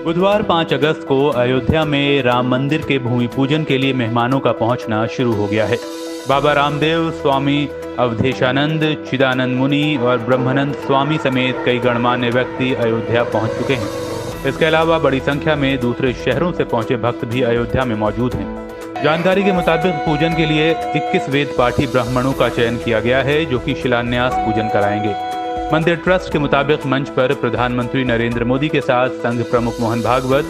बुधवार 5 अगस्त को अयोध्या में राम मंदिर के भूमि पूजन के लिए मेहमानों का पहुंचना शुरू हो गया है। बाबा रामदेव, स्वामी अवधेशानंद, चिदानंद मुनि और ब्रह्मानंद स्वामी समेत कई गणमान्य व्यक्ति अयोध्या पहुंच चुके हैं। इसके अलावा बड़ी संख्या में दूसरे शहरों से पहुंचे भक्त भी अयोध्या में मौजूद हैं। जानकारी के मुताबिक पूजन के लिए 21 वेद पाठी ब्राह्मणों का चयन किया गया है, जो कि शिलान्यास पूजन कराएंगे। मंदिर ट्रस्ट के मुताबिक मंच पर प्रधानमंत्री नरेंद्र मोदी के साथ संघ प्रमुख मोहन भागवत,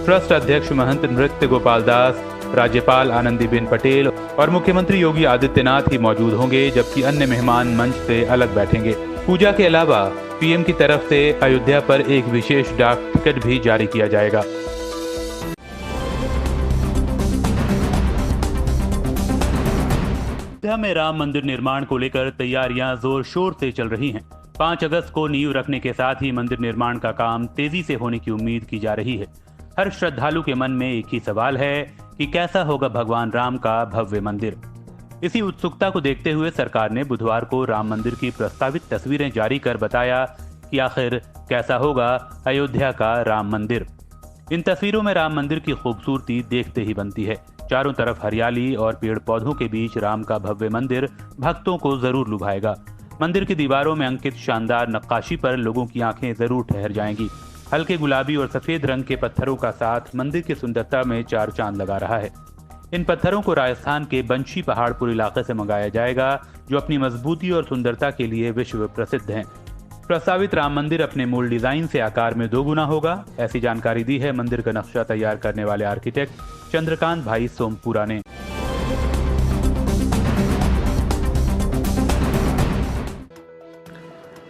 ट्रस्ट अध्यक्ष महंत नृत्य गोपाल दास, राज्यपाल आनंदीबेन पटेल और मुख्यमंत्री योगी आदित्यनाथ ही मौजूद होंगे, जबकि अन्य मेहमान मंच से अलग बैठेंगे। पूजा के अलावा पीएम की तरफ से अयोध्या पर एक विशेष डाक टिकट भी जारी किया जाएगा। अयोध्या में राम मंदिर निर्माण को लेकर तैयारियां जोर शोर से चल रही हैं। 5 अगस्त को नींव रखने के साथ ही मंदिर निर्माण का काम तेजी से होने की उम्मीद की जा रही है। हर श्रद्धालु के मन में एक ही सवाल है कि कैसा होगा भगवान राम का भव्य मंदिर। इसी उत्सुकता को देखते हुए सरकार ने बुधवार को राम मंदिर की प्रस्तावित तस्वीरें जारी कर बताया कि आखिर कैसा होगा अयोध्या का राम मंदिर। इन तस्वीरों में राम मंदिर की खूबसूरती देखते ही बनती है। चारों तरफ हरियाली और पेड़ पौधों के बीच राम का भव्य मंदिर भक्तों को जरूर लुभाएगा। मंदिर की दीवारों में अंकित शानदार नक्काशी पर लोगों की आंखें जरूर ठहर जाएंगी। हल्के गुलाबी और सफेद रंग के पत्थरों का साथ मंदिर की सुंदरता में चार चांद लगा रहा है। इन पत्थरों को राजस्थान के बंशी पहाड़पुर इलाके से मंगाया जाएगा, जो अपनी मजबूती और सुंदरता के लिए विश्व प्रसिद्ध हैं। प्रस्तावित राम मंदिर अपने मूल डिजाइन से आकार में 2 गुना होगा, ऐसी जानकारी दी है मंदिर का नक्शा तैयार करने वाले आर्किटेक्ट चंद्रकांत भाई सोमपुरा ने।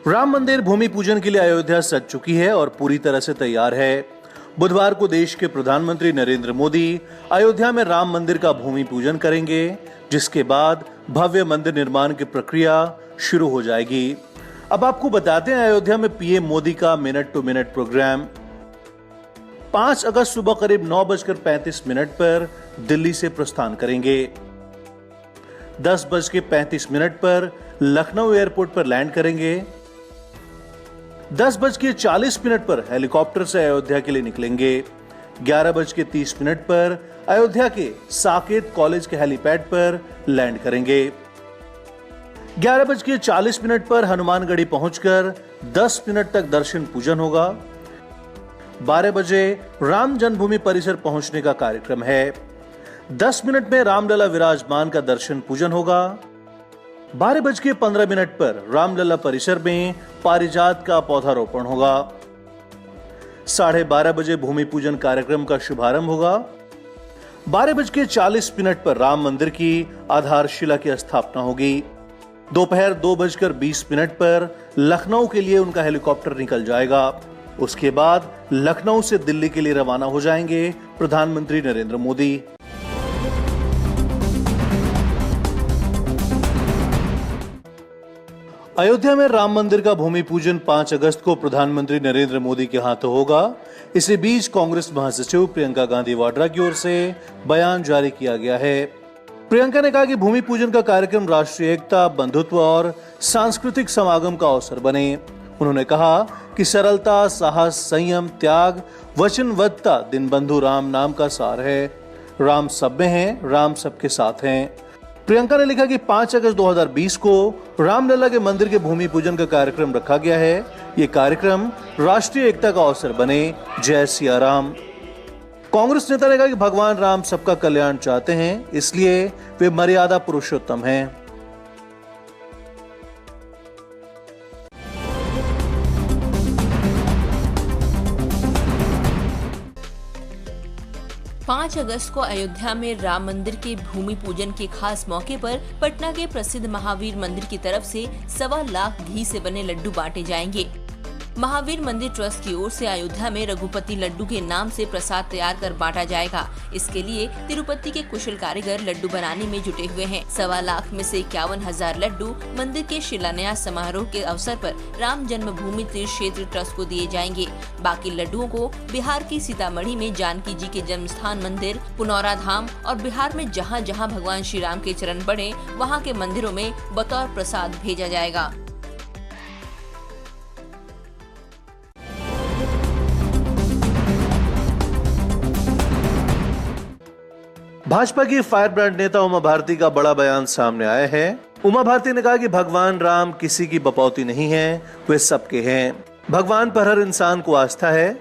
राम मंदिर भूमि पूजन के लिए अयोध्या सज चुकी है और पूरी तरह से तैयार है। बुधवार को देश के प्रधानमंत्री नरेंद्र मोदी अयोध्या में राम मंदिर का भूमि पूजन करेंगे, जिसके बाद भव्य मंदिर निर्माण की प्रक्रिया शुरू हो जाएगी। अब आपको बताते हैं अयोध्या में पीएम मोदी का मिनट टू मिनट प्रोग्राम। 5 अगस्त सुबह करीब 9:35 पर दिल्ली से प्रस्थान करेंगे। 10:35 पर लखनऊ एयरपोर्ट पर लैंड करेंगे। 10:40 पर हेलीकॉप्टर से अयोध्या के लिए निकलेंगे। 11:30 पर अयोध्या के साकेत कॉलेज के हेलीपैड पर लैंड करेंगे। 11:40 पर हनुमानगढ़ी पहुंचकर 10 मिनट तक दर्शन पूजन होगा। 12 बजे राम जन्मभूमि परिसर पहुंचने का कार्यक्रम है। 10 मिनट में रामलला विराजमान का दर्शन पूजन होगा। 12:15 पर रामलला परिसर में पारिजात का पौधारोपण होगा। 12:30 बजे भूमि पूजन कार्यक्रम का शुभारंभ होगा। 12:40 पर राम मंदिर की आधारशिला की स्थापना होगी। दोपहर 2:20 पर लखनऊ के लिए उनका हेलीकॉप्टर निकल जाएगा। उसके बाद लखनऊ से दिल्ली के लिए रवाना हो जाएंगे प्रधानमंत्री नरेंद्र मोदी। अयोध्या में राम मंदिर का भूमि पूजन 5 अगस्त को प्रधानमंत्री नरेंद्र मोदी के हाथों होगा। इसी बीच कांग्रेस महासचिव प्रियंका गांधी वाड्रा की ओर से बयान जारी किया गया है। प्रियंका ने कहा कि भूमि पूजन का कार्यक्रम राष्ट्रीय एकता, बंधुत्व और सांस्कृतिक समागम का अवसर बने। उन्होंने कहा कि सरलता, साहस, संयम, त्याग, वचनबद्धता दीनबंधु राम नाम का सार है। राम सब में है, राम सबके साथ हैं। प्रियंका ने लिखा कि 5 अगस्त 2020 को रामलला के मंदिर के भूमि पूजन का कार्यक्रम रखा गया है। ये कार्यक्रम राष्ट्रीय एकता का अवसर बने। जय सिया राम। कांग्रेस नेता ने कहा कि भगवान राम सबका कल्याण चाहते हैं, इसलिए वे मर्यादा पुरुषोत्तम हैं। पाँच अगस्त को अयोध्या में राम मंदिर के भूमि पूजन के खास मौके पर पटना के प्रसिद्ध महावीर मंदिर की तरफ से 1.25 लाख घी से बने लड्डू बांटे जाएंगे। महावीर मंदिर ट्रस्ट की ओर से अयोध्या में रघुपति लड्डू के नाम से प्रसाद तैयार कर बांटा जाएगा। इसके लिए तिरुपति के कुशल कारीगर लड्डू बनाने में जुटे हुए हैं। 1.25 लाख में से 51,000 लड्डू मंदिर के शिलान्यास समारोह के अवसर पर राम जन्मभूमि तीर्थ क्षेत्र ट्रस्ट को दिए जाएंगे। बाकी लड्डुओं को बिहार की सीतामढ़ी में जानकी जी के जन्म स्थान मंदिर, पुनौरा धाम और बिहार में जहाँ जहाँ भगवान श्री राम के चरण पड़े वहाँ के मंदिरों में बतौर प्रसाद भेजा जाएगा। भाजपा की फायर ब्रांड नेता उमा भारती का बड़ा बयान सामने आया है। उमा भारती ने कहा कि भगवान राम किसी की बपौती नहीं है, वे सबके हैं। भगवान पर हर इंसान को आस्था है।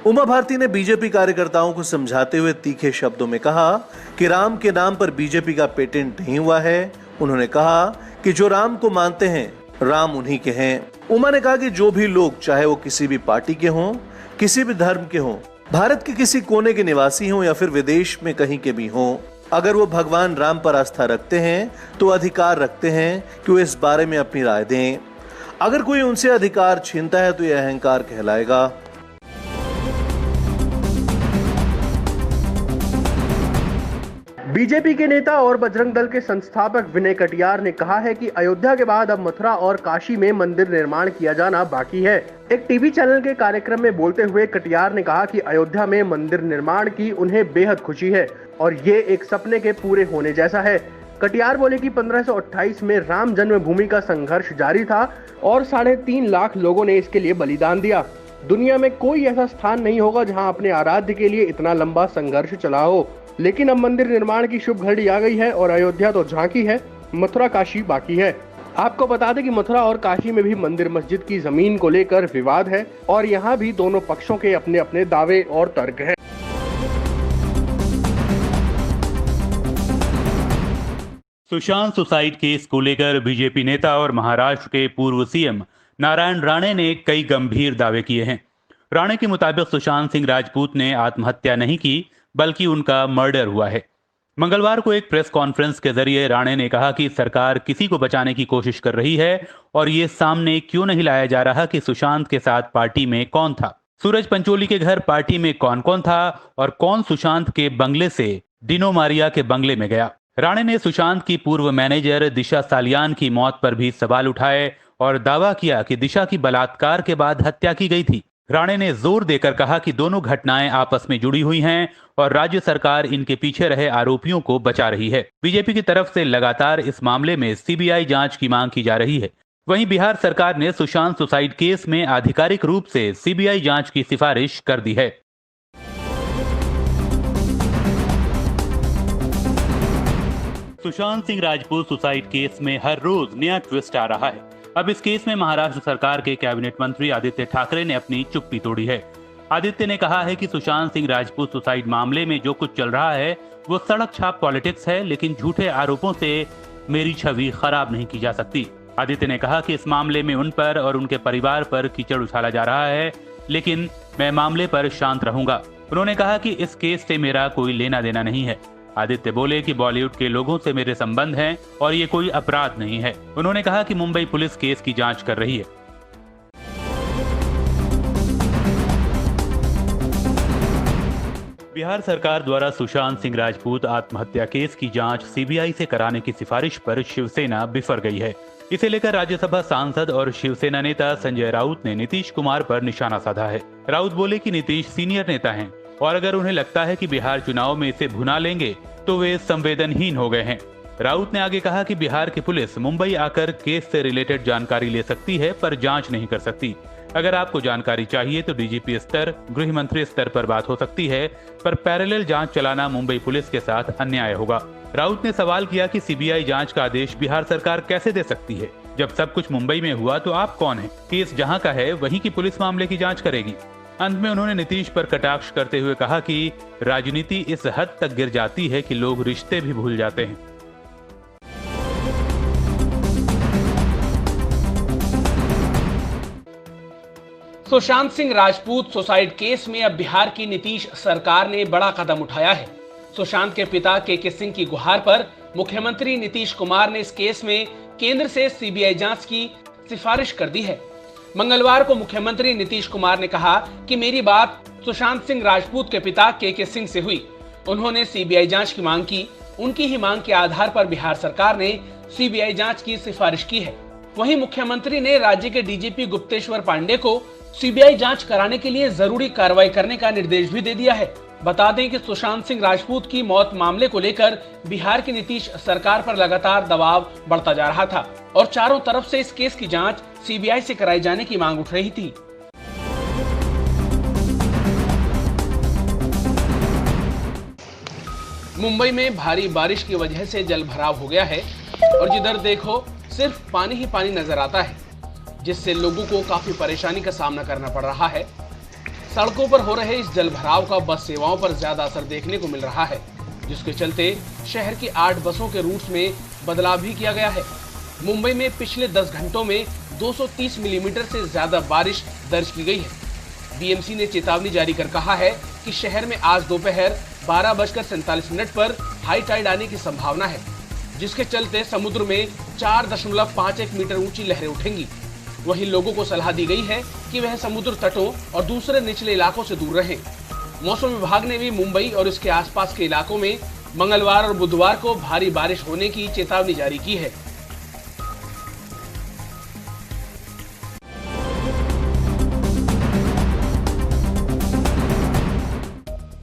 उमा भारती ने बीजेपी कार्यकर्ताओं को समझाते हुए तीखे शब्दों में कहा कि राम के नाम पर बीजेपी का पेटेंट नहीं हुआ है। उन्होंने कहा कि जो राम को मानते हैं, राम उन्हीं के हैं। उमा ने कहा कि जो भी लोग, चाहे वो किसी भी पार्टी के हों, किसी भी धर्म के हों, भारत के किसी कोने के निवासी हों या फिर विदेश में कहीं के भी हों, अगर वो भगवान राम पर आस्था रखते हैं तो अधिकार रखते हैं कि वो इस बारे में अपनी राय दें। अगर कोई उनसे अधिकार छीनता है तो यह अहंकार कहलाएगा। बीजेपी के नेता और बजरंग दल के संस्थापक विनय कटियार ने कहा है कि अयोध्या के बाद अब मथुरा और काशी में मंदिर निर्माण किया जाना बाकी है। एक टीवी चैनल के कार्यक्रम में बोलते हुए कटियार ने कहा कि अयोध्या में मंदिर निर्माण की उन्हें बेहद खुशी है और ये एक सपने के पूरे होने जैसा है। कटियार बोले कि 1528 में राम जन्मभूमि का संघर्ष जारी था और 3.5 लाख लोगों ने इसके लिए बलिदान दिया। दुनिया में कोई ऐसा स्थान नहीं होगा जहां अपने आराध्य के लिए इतना लंबा संघर्ष चला हो। लेकिन अब मंदिर निर्माण की शुभ घड़ी आ गई है और अयोध्या तो झांकी है, मथुरा काशी बाकी है। आपको बता दें कि मथुरा और काशी में भी मंदिर मस्जिद की जमीन को लेकर विवाद है और यहाँ भी दोनों पक्षों के अपने अपने दावे और तर्क हैं। सुशांत सुसाइड केस को लेकर बीजेपी नेता और महाराष्ट्र के पूर्व सीएम नारायण राणे ने कई गंभीर दावे किए हैं। राणे के मुताबिक सुशांत सिंह राजपूत ने आत्महत्या नहीं की, बल्कि उनका मर्डर हुआ है। मंगलवार को एक प्रेस कॉन्फ्रेंस के जरिए राणे ने कहा कि सरकार किसी को बचाने की कोशिश कर रही है और ये सामने क्यों नहीं लाया जा रहा कि सुशांत के साथ पार्टी में कौन था, सूरज पंचोली के घर पार्टी में कौन कौन था और कौन सुशांत के बंगले से डिनो मारिया के बंगले में गया। राणे ने सुशांत की पूर्व मैनेजर दिशा सालियान की मौत पर भी सवाल उठाए और दावा किया कि दिशा की बलात्कार के बाद हत्या की गई थी। राणे ने जोर देकर कहा कि दोनों घटनाएं आपस में जुड़ी हुई हैं और राज्य सरकार इनके पीछे रहे आरोपियों को बचा रही है। बीजेपी की तरफ से लगातार इस मामले में सीबीआई जांच की मांग की जा रही है। वहीं बिहार सरकार ने सुशांत सुसाइड केस में आधिकारिक रूप से सीबीआई जांच की सिफारिश कर दी है। सुशांत सिंह राजपूत सुसाइड केस में हर रोज नया ट्विस्ट आ रहा है। अब इस केस में महाराष्ट्र सरकार के कैबिनेट मंत्री आदित्य ठाकरे ने अपनी चुप्पी तोड़ी है। आदित्य ने कहा है कि सुशांत सिंह राजपूत सुसाइड मामले में जो कुछ चल रहा है वो सड़क छाप पॉलिटिक्स है, लेकिन झूठे आरोपों से मेरी छवि खराब नहीं की जा सकती। आदित्य ने कहा कि इस मामले में उन पर और उनके परिवार पर कीचड़ उछाला जा रहा है, लेकिन मैं मामले पर शांत रहूंगा। उन्होंने कहा कि इस केस से मेरा कोई लेना देना नहीं है। आदित्य बोले कि बॉलीवुड के लोगों से मेरे संबंध हैं और ये कोई अपराध नहीं है। उन्होंने कहा कि मुंबई पुलिस केस की जांच कर रही है। बिहार सरकार द्वारा सुशांत सिंह राजपूत आत्महत्या केस की जांच सीबीआई से कराने की सिफारिश पर शिवसेना बिफर गई है। इसे लेकर राज्यसभा सांसद और शिवसेना नेता संजय राउत ने नीतीश कुमार पर निशाना साधा है। राउत बोले कि नीतीश सीनियर नेता हैं और अगर उन्हें लगता है कि बिहार चुनाव में इसे भुना लेंगे तो वे संवेदनहीन हो गए हैं। राउत ने आगे कहा कि बिहार की पुलिस मुंबई आकर केस से रिलेटेड जानकारी ले सकती है पर जांच नहीं कर सकती। अगर आपको जानकारी चाहिए तो डीजीपी स्तर, गृह मंत्री स्तर पर बात हो सकती है, पर पैरेलल जांच चलाना मुंबई पुलिस के साथ अन्याय होगा। राउत ने सवाल किया कि सीबीआई जांच का आदेश बिहार सरकार कैसे दे सकती है? जब सब कुछ मुंबई में हुआ तो आप कौन है? केस जहां का है वहीं की पुलिस मामले की जांच करेगी। अंत में उन्होंने नीतीश पर कटाक्ष करते हुए कहा कि राजनीति इस हद तक गिर जाती है कि लोग रिश्ते भी भूल जाते हैं। सुशांत सिंह राजपूत सुसाइड केस में अब बिहार की नीतीश सरकार ने बड़ा कदम उठाया है। सुशांत के पिता के सिंह की गुहार पर मुख्यमंत्री नीतीश कुमार ने इस केस में केंद्र से सीबीआई जांच की सिफारिश कर दी है। मंगलवार को मुख्यमंत्री नीतीश कुमार ने कहा कि मेरी बात सुशांत सिंह राजपूत के पिता के सिंह से हुई। उन्होंने सीबीआई जांच की मांग की। उनकी ही मांग के आधार पर बिहार सरकार ने सीबीआई जांच की सिफारिश की है। वहीं मुख्यमंत्री ने राज्य के डीजीपी गुप्तेश्वर पांडे को सीबीआई जांच कराने के लिए जरूरी कार्रवाई करने का निर्देश भी दे दिया है। बता दें कि सुशांत सिंह राजपूत की मौत मामले को लेकर बिहार की नीतीश सरकार पर लगातार दबाव बढ़ता जा रहा था और चारों तरफ से इस केस की जांच सीबीआई से कराई जाने की मांग उठ रही थी। मुंबई में भारी बारिश की वजह से जल भराव हो गया है और जिधर देखो सिर्फ पानी ही पानी नजर आता है, जिससे लोगों को काफी परेशानी का सामना करना पड़ रहा है। सड़कों पर हो रहे इस जल भराव का बस सेवाओं पर ज्यादा असर देखने को मिल रहा है, जिसके चलते शहर की 8 बसों के रूट्स में बदलाव भी किया गया है। मुंबई में पिछले 10 घंटों में 230 मिलीमीटर से ज्यादा बारिश दर्ज की गई है। बीएमसी ने चेतावनी जारी कर कहा है कि शहर में आज दोपहर 12:47 पर हाई टाइड आने की संभावना है, जिसके चलते समुद्र में 4.51 मीटर ऊंची लहरें उठेंगी। वहीं लोगों को सलाह दी गई है कि वह समुद्र तटों और दूसरे निचले इलाकों से दूर रहें। मौसम विभाग ने भी मुंबई और इसके आसपास के इलाकों में मंगलवार और बुधवार को भारी बारिश होने की चेतावनी जारी की है।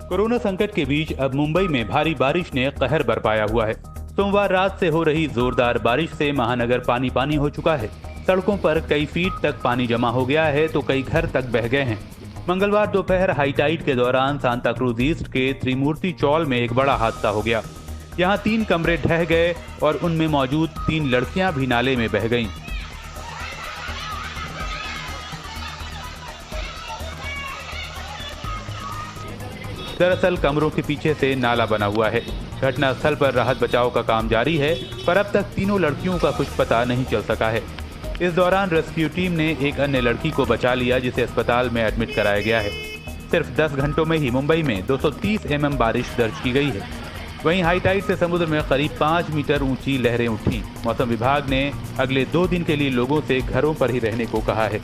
कोरोना संकट के बीच अब मुंबई में भारी बारिश ने कहर बरपाया हुआ है। सोमवार रात से हो रही जोरदार बारिश से महानगर पानी पानी हो चुका है। सड़कों पर कई फीट तक पानी जमा हो गया है तो कई घर तक बह गए हैं। मंगलवार दोपहर हाई टाइड के दौरान सांता क्रूज ईस्ट के त्रिमूर्ति चौल में एक बड़ा हादसा हो गया। यहां 3 कमरे ढह गए और उनमें मौजूद 3 लड़कियां भी नाले में बह गईं। दरअसल कमरों के पीछे से नाला बना हुआ है। घटनास्थल पर राहत बचाव का काम जारी है, पर अब तक तीनों लड़कियों का कुछ पता नहीं चल सका है। इस दौरान रेस्क्यू टीम ने एक अन्य लड़की को बचा लिया, जिसे अस्पताल में एडमिट कराया गया है। सिर्फ 10 घंटों में ही मुंबई में 230 mm बारिश दर्ज की गई है। वहीं हाई टाइड से समुद्र में करीब 5 मीटर ऊंची लहरें उठी। मौसम विभाग ने अगले 2 दिन के लिए लोगों से घरों पर ही रहने को कहा है।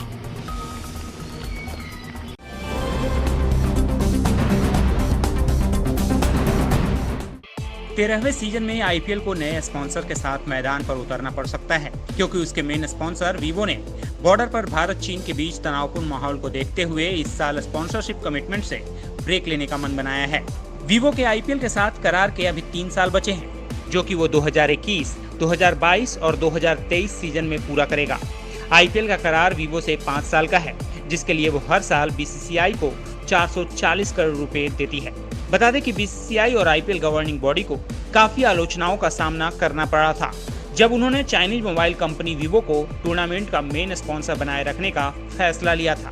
तेरहवें सीजन में आईपीएल को नए स्पॉन्सर के साथ मैदान पर उतरना पड़ सकता है, क्योंकि उसके मेन स्पॉन्सर वीवो ने बॉर्डर पर भारत चीन के बीच तनावपूर्ण माहौल को देखते हुए इस साल स्पॉन्सरशिप कमिटमेंट से ब्रेक लेने का मन बनाया है। वीवो के आईपीएल के साथ करार के अभी 3 साल बचे हैं, जो कि वो 2021, 2022 और 2023 सीजन में पूरा करेगा। आईपीएल का करार वीवो से 5 साल का है, जिसके लिए वो हर साल बीसीसीआई को 440 करोड़ रुपए देती है। बता दें कि बीसीसीआई और आईपीएल गवर्निंग बॉडी को काफी आलोचनाओं का सामना करना पड़ा था, जब उन्होंने चाइनीज मोबाइल कंपनी वीवो को टूर्नामेंट का मेन स्पॉन्सर बनाए रखने का फैसला लिया था।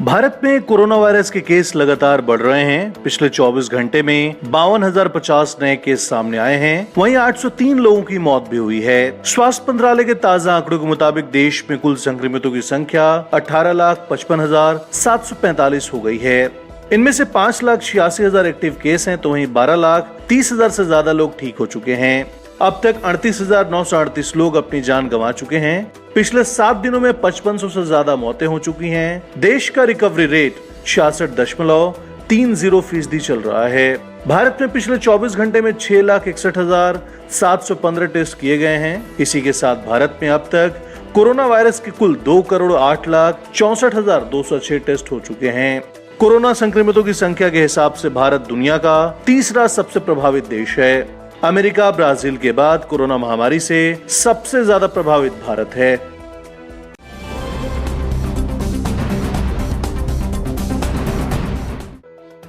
भारत में कोरोना वायरस के केस लगातार बढ़ रहे हैं। पिछले 24 घंटे में 52,050 नए केस सामने आए हैं। वहीं 803 लोगों की मौत भी हुई है। स्वास्थ्य मंत्रालय के ताजा आंकड़ों के मुताबिक देश में कुल संक्रमितों की संख्या 18,55,745 हो गई है। इनमें से 5,86,000 एक्टिव केस हैं, तो वहीं 12,30,000 से ज्यादा लोग ठीक हो चुके हैं। अब तक 38,938 लोग अपनी जान गंवा चुके हैं। पिछले 7 दिनों में 5500 से ज्यादा मौतें हो चुकी हैं। देश का रिकवरी रेट 66.30% चल रहा है। भारत में पिछले 24 घंटे में 6,61,715 टेस्ट किए गए हैं। इसी के साथ भारत में अब तक कोरोना वायरस के कुल 2,08,64,206 टेस्ट हो चुके हैं। कोरोना संक्रमितों की संख्या के हिसाब से भारत दुनिया का तीसरा सबसे प्रभावित देश है। अमेरिका, ब्राजील के बाद कोरोना महामारी से सबसे ज्यादा प्रभावित भारत है।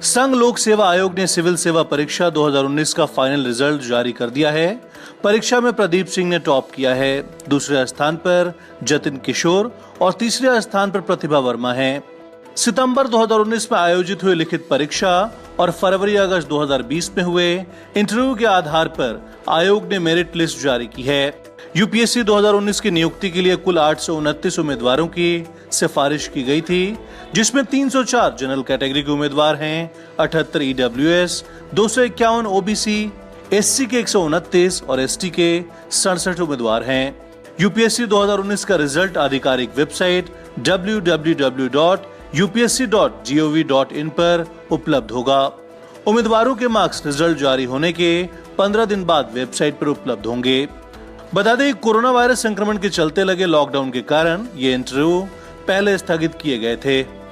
संघ लोक सेवा आयोग ने सिविल सेवा परीक्षा 2019 का फाइनल रिजल्ट जारी कर दिया है। परीक्षा में प्रदीप सिंह ने टॉप किया है। दूसरे स्थान पर जतिन किशोर और तीसरे स्थान पर प्रतिभा वर्मा है। सितंबर 2019 में आयोजित हुई लिखित परीक्षा और फरवरी-अगस्त 2020 में हुए इंटरव्यू के आधार पर आयोग ने मेरिट लिस्ट जारी की है। यूपीएससी 2019 की नियुक्ति के लिए कुल 829 उम्मीदवारों की सिफारिश की गई थी, जिसमें 304 जनरल कैटेगरी के उम्मीदवार हैं, 78 ईडब्ल्यूएस, 251 ओबीसी, एससी के 129 और एसटी के 67 उम्मीदवार हैं। यूपीएससी 2019 का रिजल्ट आधिकारिक वेबसाइट www.upsc.gov.in पर उपलब्ध होगा। उम्मीदवारों के मार्क्स रिजल्ट जारी होने के 15 दिन बाद वेबसाइट पर उपलब्ध होंगे। बता दें, कोरोना वायरस संक्रमण के चलते लगे लॉकडाउन के कारण ये इंटरव्यू पहले स्थगित किए गए थे।